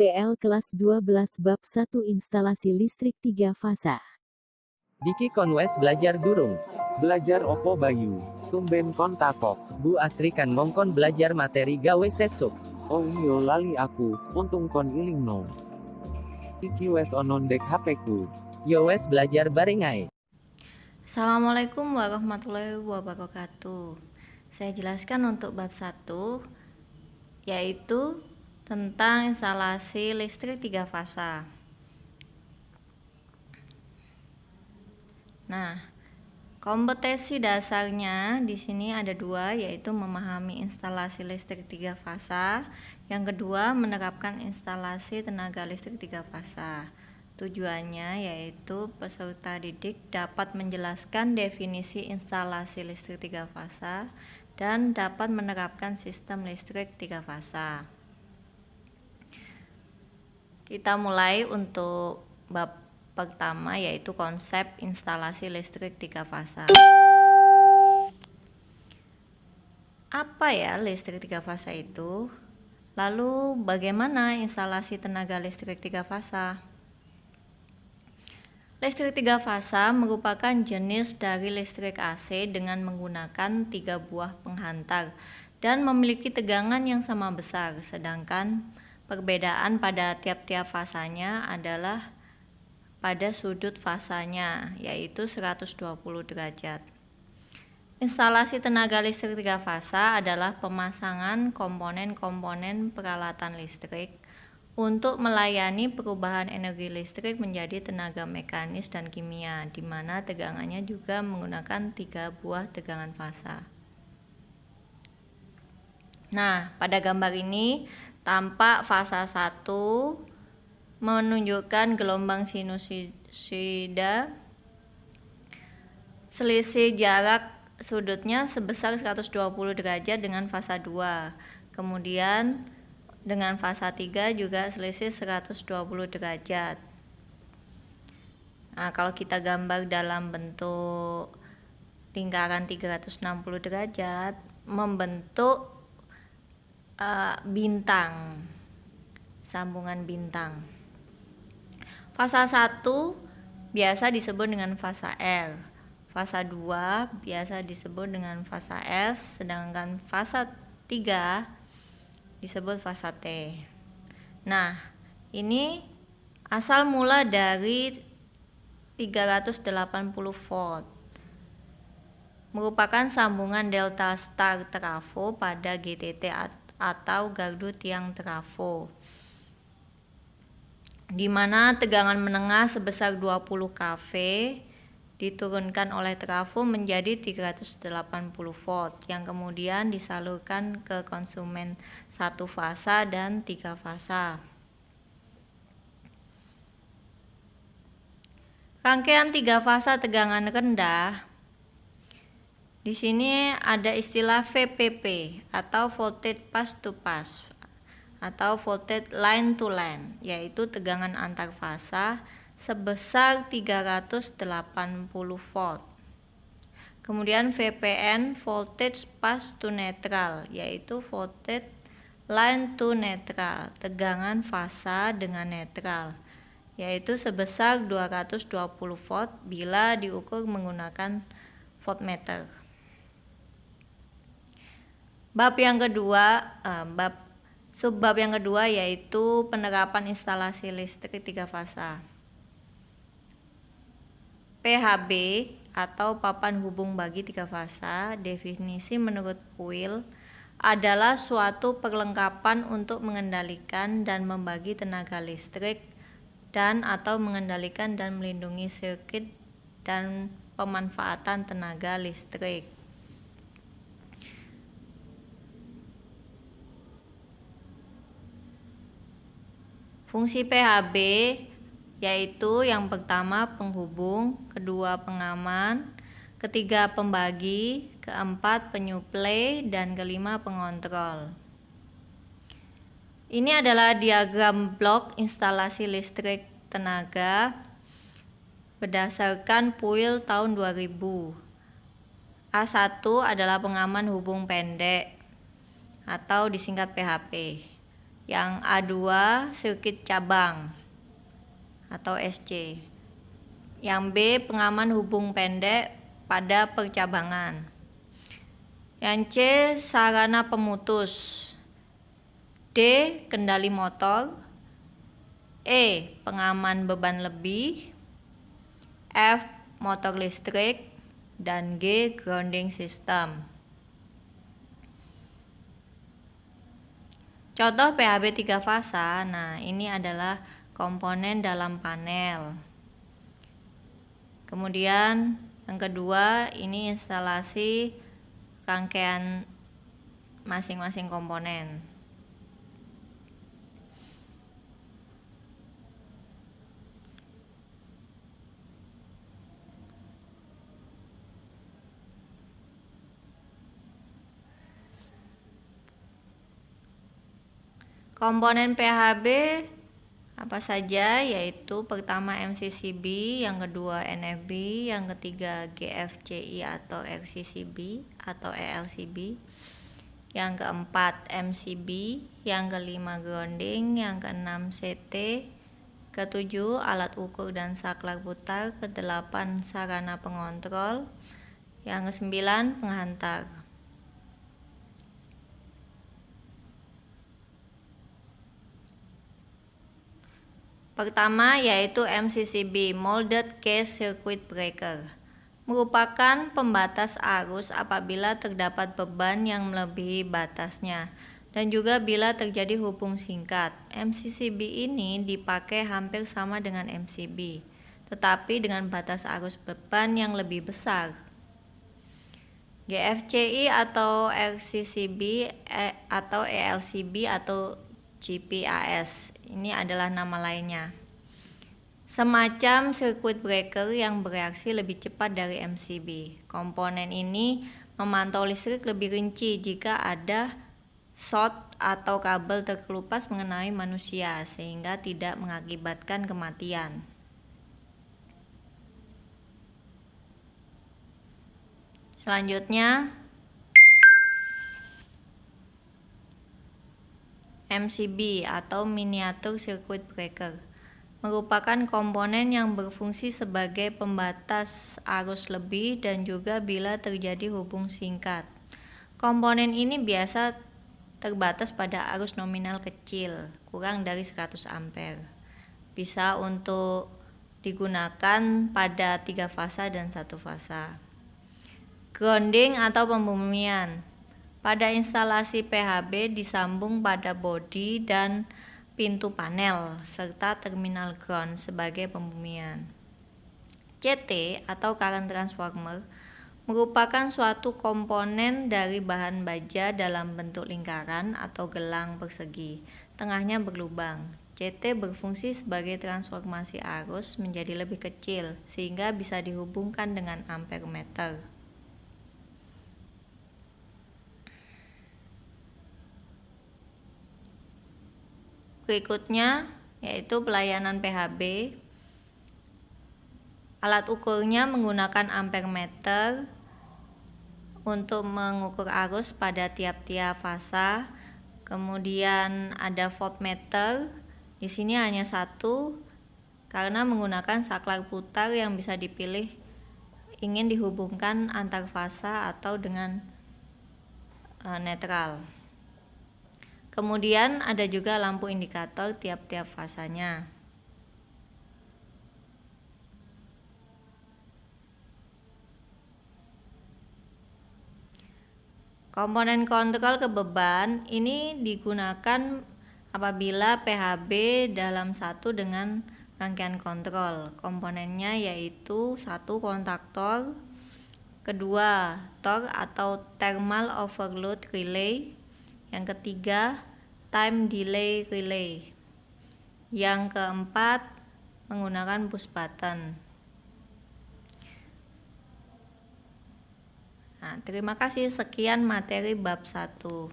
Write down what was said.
TL kelas 12 bab 1 instalasi listrik 3 fasa. Diki Konwes belajar durung. Belajar opo Bayu? Tumben kon takok. Bu Astri kan ngongkon belajar materi gawe sesuk. Oh iyo lali aku, untung kon iling no. Iki wes onon dek HP ku. Yo wes belajar bareng ae. Assalamualaikum warahmatullahi wabarakatuh. Saya jelaskan untuk bab 1, yaitu tentang instalasi listrik 3 fasa. Nah, kompetensi dasarnya di sini ada 2, yaitu memahami instalasi listrik 3 fasa. Yang kedua, menerapkan instalasi tenaga listrik 3 fasa. Tujuannya yaitu peserta didik dapat menjelaskan definisi instalasi listrik 3 fasa dan dapat menerapkan sistem listrik 3 fasa. Kita mulai untuk bab pertama, yaitu konsep instalasi listrik 3 fasa. Apa ya listrik 3 fasa itu? Lalu bagaimana instalasi tenaga listrik 3 fasa? Listrik 3 fasa merupakan jenis dari listrik AC dengan menggunakan 3 buah penghantar dan memiliki tegangan yang sama besar, sedangkan perbedaan pada tiap-tiap fasanya adalah pada sudut fasanya, yaitu 120 derajat. Instalasi tenaga listrik 3 fasa adalah pemasangan komponen-komponen peralatan listrik untuk melayani perubahan energi listrik menjadi tenaga mekanis dan kimia, di mana tegangannya juga menggunakan 3 buah tegangan fasa. Nah, pada gambar ini tampak fasa 1 menunjukkan gelombang sinusida. Selisih jarak sudutnya sebesar 120 derajat dengan fasa 2. Kemudian dengan fasa 3 juga selisih 120 derajat. Nah, kalau kita gambar dalam bentuk lingkaran 360 derajat, membentuk bintang, sambungan bintang. Fasa 1 biasa disebut dengan fasa R. Fasa 2 biasa disebut dengan fasa S, sedangkan fasa 3 disebut fasa T. Nah, ini asal mula dari 380 volt. Merupakan sambungan delta star trafo pada GTT atau gardu tiang trafo, di mana tegangan menengah sebesar 20 kV diturunkan oleh trafo menjadi 380 volt yang kemudian disalurkan ke konsumen 1 fasa dan 3 fasa. Rangkaian 3 fasa tegangan rendah. Di sini ada istilah VPP atau voltage pass to pass atau voltage line to line, yaitu tegangan antar fasa sebesar 380 volt. Kemudian VPN voltage pass to neutral, yaitu voltage line to neutral, tegangan fasa dengan netral, yaitu sebesar 220 volt bila diukur menggunakan voltmeter. Subbab yang kedua yaitu penerapan instalasi listrik 3 fasa. PHB atau papan hubung bagi 3 fasa, definisi menurut Puil adalah suatu perlengkapan untuk mengendalikan dan membagi tenaga listrik dan atau mengendalikan dan melindungi sirkuit dan pemanfaatan tenaga listrik. Fungsi PHB yaitu yang pertama penghubung, kedua pengaman, ketiga pembagi, keempat penyuplai, dan kelima pengontrol. Ini adalah diagram blok instalasi listrik tenaga berdasarkan Puil tahun 2000. A1 adalah pengaman hubung pendek atau disingkat PHP. Yang A2 sirkuit cabang atau SC. Yang B pengaman hubung pendek pada percabangan. Yang C sarana pemutus. D kendali motor. E pengaman beban lebih. F motor listrik. Dan G grounding system. Contoh PHB 3 fasa. Nah, ini adalah komponen dalam panel. Kemudian yang kedua, ini instalasi rangkaian masing-masing komponen. Komponen PHB apa saja, yaitu pertama MCCB, yang kedua NFB, yang ketiga GFCI atau RCCB atau ELCB, yang keempat MCB, yang kelima grounding, yang keenam CT, ketujuh alat ukur dan saklar putar, kedelapan sarana pengontrol, yang kesembilan penghantar. Pertama yaitu MCCB, Molded Case Circuit Breaker, merupakan pembatas arus apabila terdapat beban yang melebihi batasnya dan juga bila terjadi hubung singkat. MCCB ini dipakai hampir sama dengan MCB, tetapi dengan batas arus beban yang lebih besar. GFCI atau RCCB atau ELCB atau GPAS ini adalah nama lainnya. Semacam circuit breaker yang bereaksi lebih cepat dari MCB. Komponen ini memantau listrik lebih rinci jika ada short atau kabel terkelupas mengenai manusia sehingga tidak mengakibatkan kematian. Selanjutnya MCB atau Miniature Circuit Breaker merupakan komponen yang berfungsi sebagai pembatas arus lebih dan juga bila terjadi hubung singkat. Komponen ini biasa terbatas pada arus nominal kecil, kurang dari 100 ampere. Bisa untuk digunakan pada 3 fasa dan 1 fasa. Grounding atau pembumian. Pada instalasi PHB disambung pada bodi dan pintu panel serta terminal ground sebagai pembumian. CT atau current transformer merupakan suatu komponen dari bahan baja dalam bentuk lingkaran atau gelang persegi, tengahnya berlubang. CT berfungsi sebagai transformasi arus menjadi lebih kecil sehingga bisa dihubungkan dengan ampere meter. Berikutnya yaitu pelayanan PHB. Alat ukurnya menggunakan ampere meter untuk mengukur arus pada tiap-tiap fasa. Kemudian ada voltmeter. Di sini hanya satu karena menggunakan saklar putar yang bisa dipilih ingin dihubungkan antar fasa atau dengan netral. Kemudian ada juga lampu indikator tiap-tiap fasanya. Komponen kontrol kebeban ini digunakan apabila PHB dalam satu dengan rangkaian kontrol. Komponennya yaitu 1 kontaktor, kedua TOR atau Thermal Overload Relay, yang ketiga Time Delay Relay, yang keempat menggunakan push button. Nah, terima kasih, sekian materi bab 1.